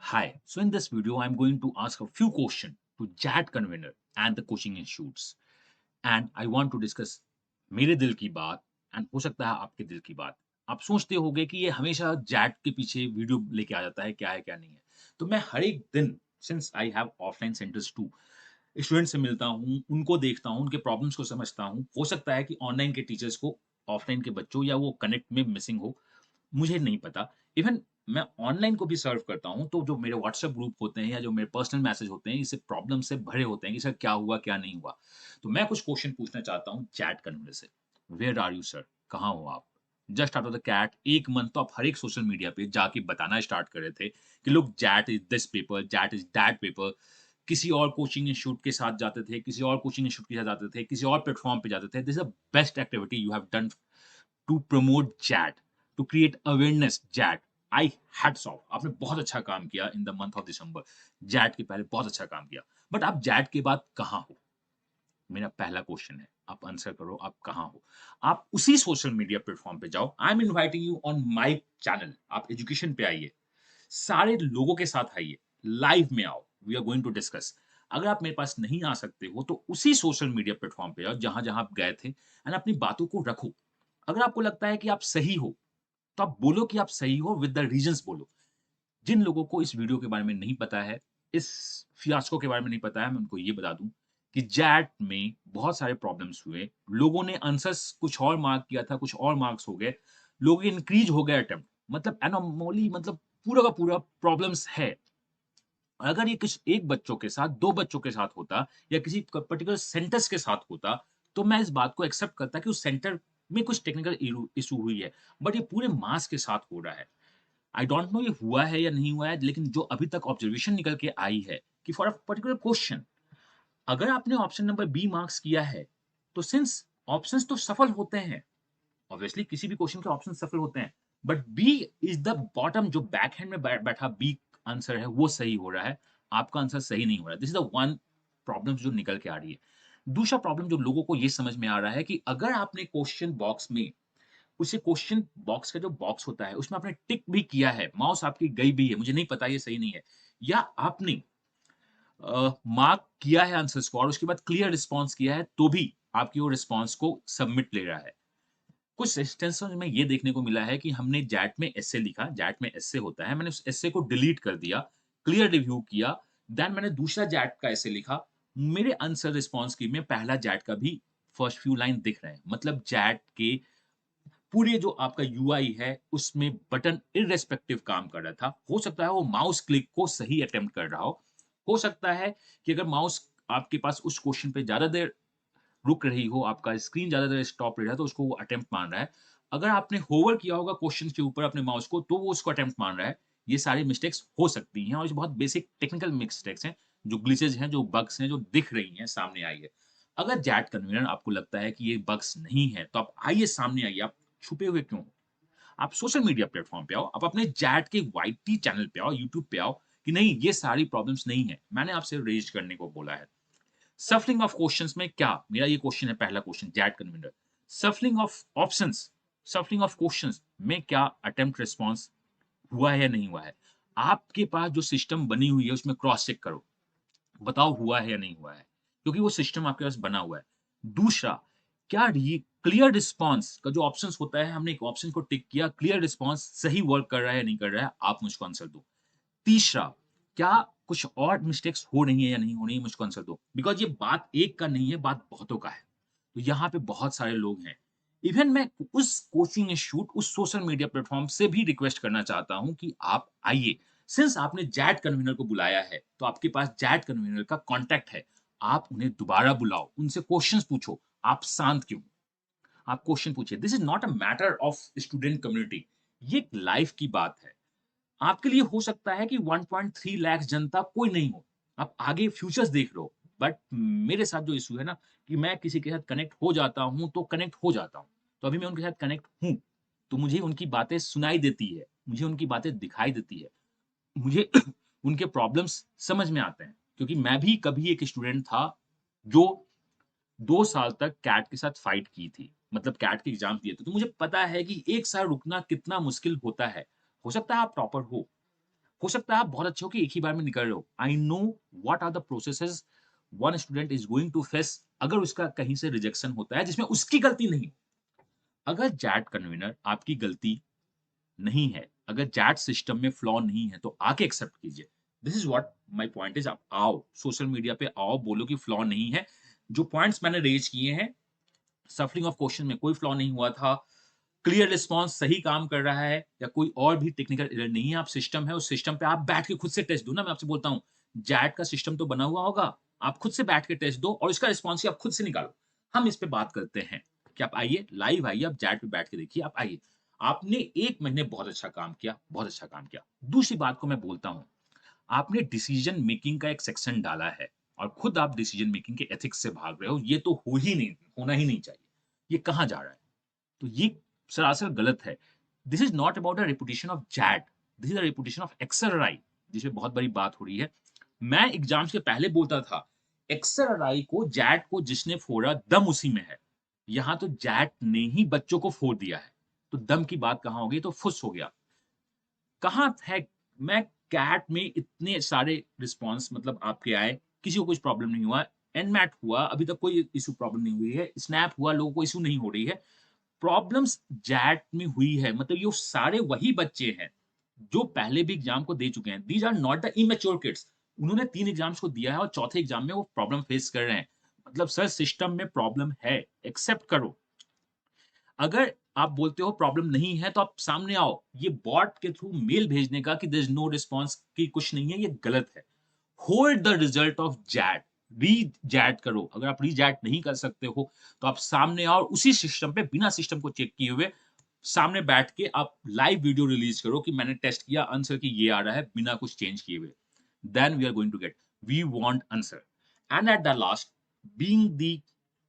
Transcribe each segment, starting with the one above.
Hi. So in this video, I'm going to ask a few questions to JAT convener and the coaching institutes. And I want to discuss मेरे दिल की बात and हो सकता है आपके दिल की बात। आप सोचते होंगे कि ये हमेशा जैट के पीछे वीडियो लेके आ जाता है, क्या नहीं है। तो मैं हर एक दिन since I have offline centres to student से मिलता हूँ, उनको देखता हूँ, उनके प्रॉब्लम्स को समझता हूँ। हो सकता है कि ऑनलाइन के टीचर्स को ऑफलाइन के बच्चों या वो कनेक्ट में मिसिंग हो, मुझे नहीं पता। इवन मैं ऑनलाइन को भी सर्व करता हूँ, तो जो मेरे व्हाट्सएप ग्रुप होते हैं या जो मेरे पर्सनल मैसेज होते हैं, इससे प्रॉब्लम से भरे होते हैं कि सर क्या हुआ, क्या नहीं हुआ? तो मैं कुछ क्वेश्चन पूछना चाहता हूँ चैट कन्वर्ट से। Where are you sir? कहाँ हो आप? Just after the CAT 1 month तो आप हर एक सोशल मीडिया पे जाके बताना स्टार्ट कर रहे थे कि लोग XAT is this paper, XAT is that paper. किसी और कोचिंग इंस्टीट्यूट के साथ जाते थे, किसी और कोचिंग इंस्टीट्यूट के साथ जाते थे, किसी और प्लेटफ़ॉर्म पे जाते थे। This is the best activity you have done to promote XAT, to create awareness XAT. I hats off, आपने बहुत अच्छा काम किया in the month of December. XAT के पहले बहुत अच्छा काम किया, बट आप जैट के बाद कहाँ हो? मेरा पहला क्वेश्चन है, आप आंसर करो, आप कहाँ हो? आप उसी सोशल मीडिया प्लेटफॉर्म पे जाओ। I am inviting you on my channel. आप एजुकेशन पे आइए, सारे लोगों के साथ आइए, लाइव में आओ, we are going to discuss. अगर आप मेरे पास नहीं आ सकते हो तो उसी सोशल मीडिया प्लेटफॉर्म पे आओ जहां जहां आप गए थे एंड अपनी बातों को रखो। अगर आपको लगता है कि आप सही हो, तो आप बोलो कि आप सही हो विद द रीजंस बोलो। जिन लोगों को इस वीडियो के बारे में नहीं पता है, इस फियास्को के बारे में नहीं पता है, मैं उनको ये बता दूँ कि जैट में बहुत सारे प्रॉब्लम्स हुए। लोगों ने आंसर्स कुछ और मार्क किया था, कुछ और मार्क्स हो गए। लोगों के इंक्रीज़ हो गए अटेम्प्ट, मतलब एनोमली, मतलब पूरा का पूरा प्रॉब्लम्स है। अगर ये किस एक बच्चों के साथ, 2 बच्चों के साथ होता या किसी पर्टिकुलर सेंटर्स के साथ होता, तो मैं इस बात को एक्सेप्ट करता कि उस सेंटर में कुछ टेक्निकल इश्यू हुई है। बट ये पूरे मास के साथ हो रहा है। आई डोंट नो ये हुआ है या नहीं हुआ है, लेकिन जो अभी तक ऑब्जर्वेशन निकल के आई है कि फॉर अ पर्टिकुलर क्वेश्चन, अगर आपने ऑप्शन नंबर बी मार्क्स किया है, तो सिंस ऑप्शंस तो सफल होते हैं, ऑब्वियसली किसी भी क्वेश्चन के ऑप्शन सफल होते हैं, but B is the bottom, जो बैक हैंड में बैठा बी आंसर है वो सही हो रहा है, आपका आंसर सही नहीं हो रहा है। This is the one problem जो निकल के आ रही है। दूसरा प्रॉब्लम जो लोगों को ये समझ में आ रहा है कि अगर आपने क्वेश्चन बॉक्स में, उसे क्वेश्चन बॉक्स का जो बॉक्स होता है उसमें आपने टिक भी किया है, माउस आपकी गई भी है, मुझे नहीं पता ये सही नहीं है, या आपने मार्क किया है आंसर्स को और उसके बाद क्लियर रिस्पॉन्स किया है, तो भी आपकी वो रिस्पॉन्स को सबमिट ले रहा है। कुछ इंस्टेंसेस में ये देखने को मिला है कि हमने जैट में एस्से लिखा, जैट में एस्से होता है, मैंने उस एस्से को डिलीट कर दिया, क्लियर रिव्यू किया, देन मैंने दूसरा जैट का एस्से लिखा। मेरे आंसर रिस्पॉन्स की में पहला जैट का भी फर्स्ट फ्यू लाइन दिख रहे हैं। मतलब जैट के पूरे जो आपका यूआई है, उसमें बटन इर्रेस्पेक्टिव काम कर रहा था। हो सकता है वो माउस क्लिक को सही अटेम्प्ट कर रहा हो। हो सकता है कि अगर माउस आपके पास उस क्वेश्चन पे ज़्यादा देर रुक रही हो, आपका स्क्रीन ज़्यादा देर स्टॉप रह रहा है, तो उसको वो अटेम्प्ट मान रहा है। अगर आपने होवर किया होगा क्वेश्चन के ऊपर अपने माउस को, तो वो उसको अटेम्प्ट मान रहा है। ये सारी मिस्टेक्स हो सकती हैं और ये बहुत बेसिक टेक्निकल मिस्टेक्स हैं, जो ग्लिचेज़ हैं, जो बग्स हैं, जो दिख रही हैं, सामने आई है। अगर जैट कन्वीनर आपको लगता है कि ये बग्स नहीं है, तो आप आइए, सामने आइए, आप छुपे हुए क्यों हो? आप सोशल मीडिया प्लेटफ़ॉर्म पे आओ, आप अपने चैट के वाईटी चैनल पे आओ, यूट्यूब पे आओ कि नहीं, ये सारी प्रॉब्लम्स नहीं है। मैंने आपसे रेज़ करने को बोला है। सफलिंग ऑफ क्वेश्चंस में क्या? मेरा ये क्वेश्चन है, पहला question chat convener. सफलिंग of options, सफलिंग of questions में क्या अटेम्प्ट रिस्पॉन्स हुआ है या नहीं हुआ है? आपके पास जो सिस्टम बनी हुई है उसमें क्रॉस चेक करो। बताओ हुआ है या नहीं हुआ है? क्योंकि वो सिस्टम आपके पास बना हुआ है। दूसरा, क्या ये क्लियर रिस्पॉन्स का जो ऑप्शंस होता है, हमने एक ऑप्शन को टिक किया, क्लियर रिस्पॉन्स सही वर्क कर रहा है या नहीं कर रहा है? आप मुझको आंसर दो। तीसरा, क्या कुछ और मिस्टेक्स हो रही है या नहीं हो रही है? मुझको आंसर दो। बिकॉज़ ये बात एक का नहीं है, बात बहुतों का है। तो यहाँ पे बहुत सारे लोग हैं। इवन मैं उस कोचिंग इंस्टीट्यूट, उस सोशल मीडिया प्लेटफ़ॉर्म से भी रिक्वेस्ट करना चाहता हूँ कि आप आइए। सिंस आपने जैट कन्वीनर को बुलाया है, तो आपके पास जैट कन्वीनर का कॉन्टैक्ट है। आप उन्हें दोबारा बुलाओ, उनसे क्वेश्चन्स पूछो। आप शांत क्यों? आप क्वेश्चन पूछिए। This is not a matter of student community. ये एक लाइफ़ की बात है। आपके लिए हो सकता है कि 1.3 लाख जनता कोई नहीं हो। आप आगे फ्यूचर्स देख रहे हो। बट मेरे साथ जो इश्यू है ना, कि मैं किसी के साथ कनेक्ट हो जाता हूँ, तो कनेक्ट हो जाता हूँ। तो अभी मैं उनके साथ कनेक्ट हूँ, तो मुझे उनकी बातें सुनाई देती है, मुझे उनकी बातें दिखाई देती है। मुझे उनके प्रॉब्लम्स समझ में आते हैं, क्योंकि मैं भी कभी एक स्टूडेंट था, जो 2 साल तक कैट के साथ फाइट की थी। मतलब कैट के एग्ज़ाम दिए थे। तो मुझे पता है कि 1 साल रुकना कितना मुश्किल होता है। हो सकता है आप टॉपर हो, हो सकता है आप बहुत अच्छे हो कि एक ही बार में निकल रहे हो। I know what are the processes one student is going to face अगर उसका कहीं से रिजेक्शन होता है जिसमें उसकी गलती नहीं। अगर जैट कन्वीनर आपकी गलती नहीं है, अगर चैट सिस्टम में फ्लॉ नहीं है, तो आके एक्सेप्ट कीजिए। This is what my point is आप आओ, सोशल मीडिया पे आओ, बोलो कि फ्लॉ नहीं है। जो पॉइंट्स मैंने रेज़ किए हैं, सफरिंग ऑफ क्वेश्चन में कोई फ्लॉ नहीं हुआ था, क्लियर रिस्पॉन्स सही काम कर रहा है या कोई और भी टेक्निकल एरर नहीं है, आप सिस्टम है, उस सिस्टम पे आप बैठ के खुद से टेस्ट दो ना, मैं आपसे बोलता हूँ, जैट का सिस्टम तो बना हुआ होगा, आप खुद से बैठ के टेस्ट दो और इसका रिस्पॉन्स ही आप खुद से निकालो। हम इस पे बात करते हैं कि आप आइए, लाइव आइए, आप जैट पे बैठ के देखिए, आप आइए। आपने 1 महीने बहुत अच्छा काम किया, बहुत अच्छा काम किया। दूसरी बात को मैं बोलता हूँ, आपने डिसीजन मेकिंग का एक सेक्शन डाला है और खुद आप डिसीजन मेकिंग के एथिक्स से भाग रहे हो, ये तो हो ही नहीं होना ही नहीं चाहिए। ये कहाँ जा रहा है? तो ये सरासर गलत है। This is not about a reputation of XAT, this is a reputation of XLRI, जिसमें बहुत बड़ी बात हो रही है। मैं एग्ज़ाम्स के पहले बोलता था, एक्सेलराइ को, जैट को जिसने फोड़ा दम उसी में है। यहाँ तो जैट ने ही बच्चों को फोड़ दिया है। तो दम की बात कहाँ हो गई? तो फुस हो गया। कहाँ है मैं कैट में इतने सारे रिस्पॉन्स मतलब आपके आए, किसी को कुछ प्रॉब्लम नहीं हुआ। एनमैट हुआ, अभी तक कोई इश्यू प्रॉब्लम नहीं हुई है। स्नैप हुआ, लोगों को इश्यू नहीं हो रही है। प्रॉब्लम्स जैट में हुई है मतलब ये सारे वही बच्चे हैं, जो पहले भी एग्ज़ाम को दे चुके हैं। These are not the immature kids. उन्होंने 3 एग्ज़ाम्स को दिया है और चौथे एग्ज़ाम में वो प्रॉब्लम फेस कर रहे हैं। मतलब सर सिस्टम में प्रॉब्लम है, एक्सेप्ट करो। अगर आप बोलते हो प्रॉब्लम नहीं है तो आप सामने आओ। ये बॉट के थ्रू मेल भेजने का कि देयर इज़ नो रिस्पॉन्स कि कुछ नहीं है, ये गलत है। Hold the result of XAT, re-XAT करो। अगर आप री-जैट नहीं कर सकते हो, तो आप सामने आओ और उसी सिस्टम पे बिना सिस्टम को चेक किए हुए सामने बैठ के आप लाइव वीडियो रिलीज़ करो कि मैंने टेस्ट किया, आंसर कि ये आ रहा है बिना कुछ चेंज किए हुए। Then we are going to get, we want answer. And at the last, being the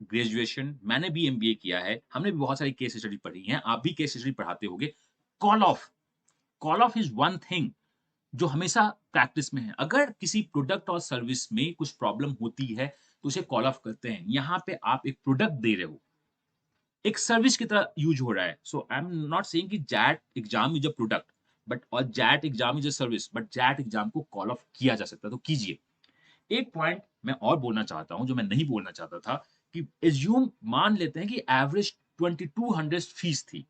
graduation, मैंने भी एमबीए किया है, हमने भी बहुत सारी केस स्टडी पढ़ी हैं, आप भी केस स्टडी पढ़ाते होंगे। Call of, call of is one thing जो हमेशा प्रैक्टिस में है। अगर किसी प्रोडक्ट और सर्विस में कुछ प्रॉब्लम होती है, तो उसे कॉल ऑफ करते हैं। यहाँ पे आप एक प्रोडक्ट दे रहे हो, एक सर्विस की तरह यूज़ हो रहा है। So I am not saying कि XAT exam is a product but और XAT exam is a service, but XAT exam को कॉल ऑफ किया जा सकता है, तो कीजिए। एक पॉइंट मैं और बोलना चाहता हूँ, जो मैं नहीं बोलना चाहता था कि एज़्यूम मान लेते हैं कि एवरेज 2200 फीस थी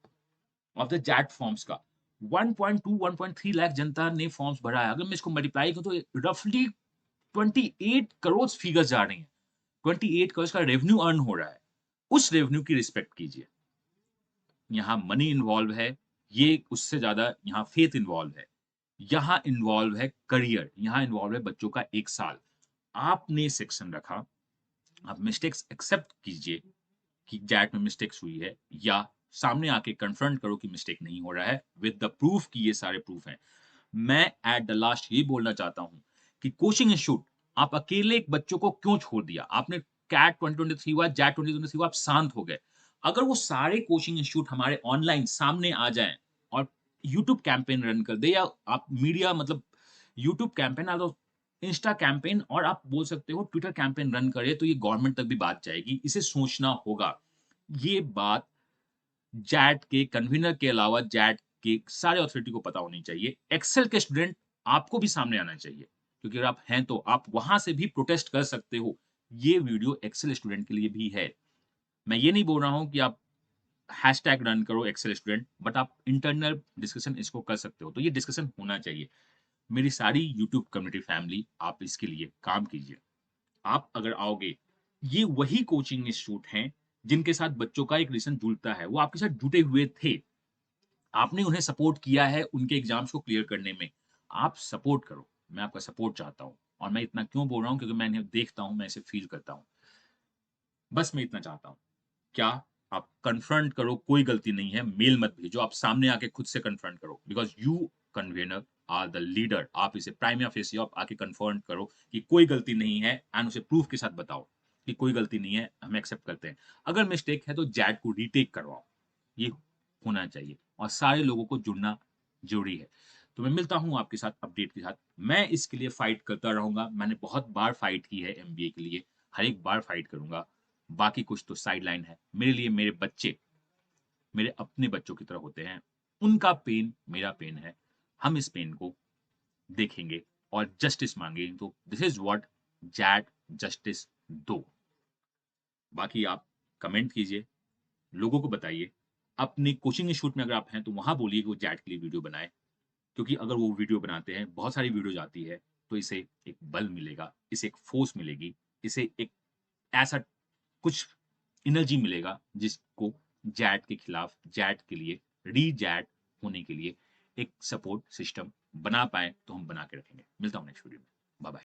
ऑफ द जैट फॉर्म्स का। 1.2 1.3 लाख जनता ने फॉर्म्स भरा है। अगर मैं इसको मल्टीप्लाई करूँ तो रफली 28 करोड़ फिगर्स जा रही हैं। 28 करोड़ का रेवेन्यू अर्न हो रहा है। उस रेवेन्यू की रिस्पेक्ट कीजिए। यहाँ मनी इन्वॉल्व है, ये उससे ज़्यादा यहाँ फेथ इन्वॉल्व है। यहाँ इन्वॉल्व है करियर, यहाँ इन्वॉल्व है बच्चों का 1 साल। आपने सेक्शन रखा, आप मिस्टेक्स एक्सेप्ट कीजिए कि जैट में मिस्टेक्स हुई है या सामने आके कन्फ्रंट करो कि मिस्टेक नहीं हो रहा है विद द प्रूफ कि ये सारे प्रूफ हैं। मैं एट द लास्ट ये बोलना चाहता हूँ कि कोचिंग इंस्टीट्यूट आप अकेले एक बच्चों को क्यों छोड़ दिया? आपने कैट 2023 हुआ, जैट 2023 हुआ, आप शांत हो गए। अगर वो सारे कोचिंग इंस्टीट्यूट हमारे ऑनलाइन सामने आ जाएँ और यूट्यूब कैंपेन रन कर दे या आप मीडिया मतलब यूट्यूब कैंपेन इंस्टा कैंपेन और आप बोल सकते हो ट्विटर कैंपेन रन करे तो ये गवर्नमेंट तक भी बात जाएगी। इसे सोचना होगा। ये बात जैट के कन्वीनर के अलावा जैट के सारे अथॉरिटी को पता होनी चाहिए। एक्सेल के स्टूडेंट आपको भी सामने आना चाहिए, क्योंकि अगर आप हैं तो आप वहाँ से भी प्रोटेस्ट कर सकते हो। ये वीडियो एक्सेल स्टूडेंट के लिए भी है। मैं ये नहीं बोल रहा हूँ कि आप हैशटैग रन करो एक्सेल स्टूडेंट, बट आप इंटरनल डिस्कशन इसको कर सकते हो। तो ये डिस्कशन होना चाहिए। मेरी सारी यूट्यूब कम्युनिटी फैमिली आप इसके लिए काम कीजिए। आप अगर आओगे, ये वही कोचिंग इंस्टीट्यूट हैं, जिनके साथ बच्चों का एक रिलेशन जुड़ता है, वो आपके साथ जुटे हुए थे। आपने उन्हें सपोर्ट किया है उनके एग्ज़ाम्स को क्लियर करने में। आप सपोर्ट करो, मैं आपका सपोर्ट चाहता हूँ और मैं इतना क्यों बोल रहा हूँ क्योंकि मैं इन्हें देखता हूँ, मैं इसे फ़ील करता हूँ। बस मैं इतना चाहता हूँ। क्या आप कन्फ्रंट करो, कोई गलती नहीं है, मेल मत भेजो, आप सामने आके खुद से कन्फ्रंट करो because you convener are the leader. आप इसे प्राइमा फेसिए आप आके कन्फर्म करो कि कोई गलती नहीं है एंड उसे प्रूफ के साथ बताओ कि कोई गलती नहीं है, हम एक्सेप्ट करते हैं। अगर मिस्टेक है तो जैट को रीटेक करवाओ। ये होना चाहिए और सारे लोगों को जुड़ना ज़रूरी है। तो मैं मिलता हूँ आपके साथ अपडेट के साथ। मैं इसके लिए फाइट करता रहूँगा। मैंने बहुत बार फाइट की है एमबीए के लिए, हर एक बार फाइट करूँगा। बाकी कुछ तो साइडलाइन है। मेरे लिए मेरे बच्चे, मेरे अपने बच्चों की तरह होते हैं। उनका पेन मेरा पेन है। हम इस पेन को देखेंगे और जस्टिस मांगेंगे। तो this is what XAT justice दो। बाकी आप कमेंट कीजिए, लोगों को बताइए। अपने कोचिंग इंस्टीट्यूट में अगर आप हैं तो वहाँ बोलिए कि वो जैट के लिए वीडियो बनाएँ। क्योंकि अगर वो वीडियो बनाते हैं, बहुत सारी वीडियोज़ आती है, तो इसे एक बल मिलेगा, इसे एक फ़ोर्स मिलेगी, इसे एक ऐसा कुछ एनर्जी मिलेगा जिसको जैट के खिलाफ, जैट के लिए, री-जैट होने के लिए एक सपोर्ट सिस्टम बना पाएँ, तो हम बना के रखेंगे। मिलता हूँ नेक्स्ट वीडियो में। बाय-बाय।